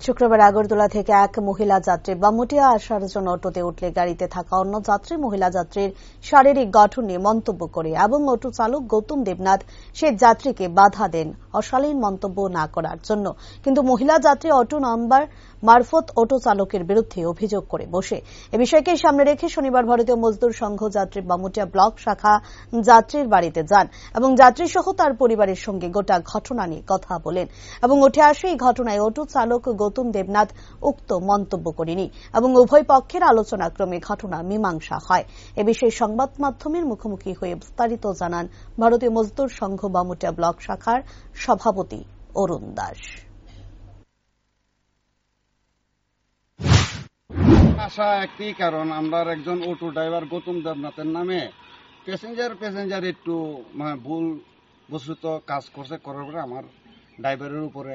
শুক্রবার আগরতলা থেকে এক মহিলা যাত্রী বামুটিয়া আসার জন্য অটোতে উঠলে গাড়িতে থাকা অন্য যাত্রী মহিলা যাত্রীর শারীরিক গঠন নিয়ে মন্তব্য করে এবং অটো চালক গৌতম দেবনাথ সেই যাত্রীকে বাধা দেন অশালীন মন্তব্য না করার জন্য। কিন্তু মহিলা যাত্রী অটো নাম্বার মারফত অটো চালকের বিরুদ্ধে অভিযোগ করে বসে। এ বিষয়কে সামনে রেখে শনিবার ভারতীয় মজদুর সংঘ যাত্রী বামুটিয়া ব্লক শাখা যাত্রীর বাড়িতে যান এবং যাত্রী সহ তার পরিবারের সঙ্গে গোটা ঘটনা নিয়ে কথা বলেন এবং উঠে আসে এই ঘটনায় অটো চালক গৌতম দেবনাথ উক্ত মন্তব্য করেনি এবং উভয় পক্ষের আলোচনাক্রমে ঘটনা মীমাংসা হয়। এ বিষয়ে সংবাদ মাধ্যমের মুখোমুখি হয়ে বিস্তারিত জানান ভারতীয় মজদুর সংঘ বামুটিয়া ব্লক শাখার সভাপতি অরুণ দাস। আশা একটি কারণ, আমরা একজন অটো ড্রাইভার গৌতম দেবনাথের নামে প্যাসেঞ্জার একটু ভুল বস্তুত কাজ করছে, করার পরে আমার ড্রাইভারের উপরে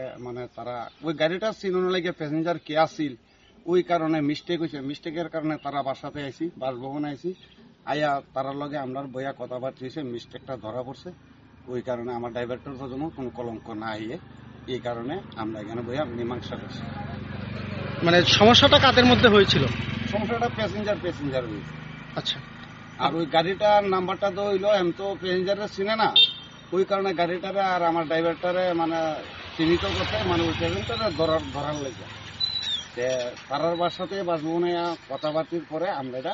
তারা ওই গাড়িটা চিনানোর লাগে প্যাসেঞ্জার কে আসছিল ওই কারণে মিস্টেক হয়েছে। মিস্টেকের কারণে তারা বাসাতে আইসি, বাসভবনে আইসি, আইয়া তারার লগে আমরার বইয়া কথাবার্তা হয়েছে, মিস্টেকটা ধরা পড়ছে। ওই কারণে আমার ড্রাইভারটার জন্য কোনো কলঙ্ক না আইয়ে এই কারণে আমরা এখানে বইয়া মীমাংসা করছি। সমস্যাটা কাদের মধ্যে হয়েছিল? সমস্যাটা প্যাসেঞ্জার হয়েছে। আচ্ছা, আর ওই গাড়িটার নাম্বারটা তো হইলো এম তো প্যাসেঞ্জারের চিনে না, ওই কারণে গাড়িটারে আর আমার ড্রাইভারটারে চিহ্নিত করতে ওই প্যাসেঞ্জারে ধরার লেগে তারার বাসাতে বাসভবনে কথাবার্তির পরে আমরা এটা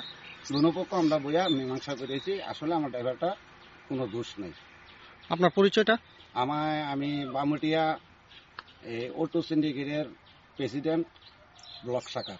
দুপক্ষ আমরা বইয়া মীমাংসা করেছি। আসলে আমার ড্রাইভারটা কোনো দোষ নেই। আপনার পরিচয়টা? আমি বামুটিয়া অটো সিন্ডিকেটের প্রেসিডেন্ট ব্লক শাখা।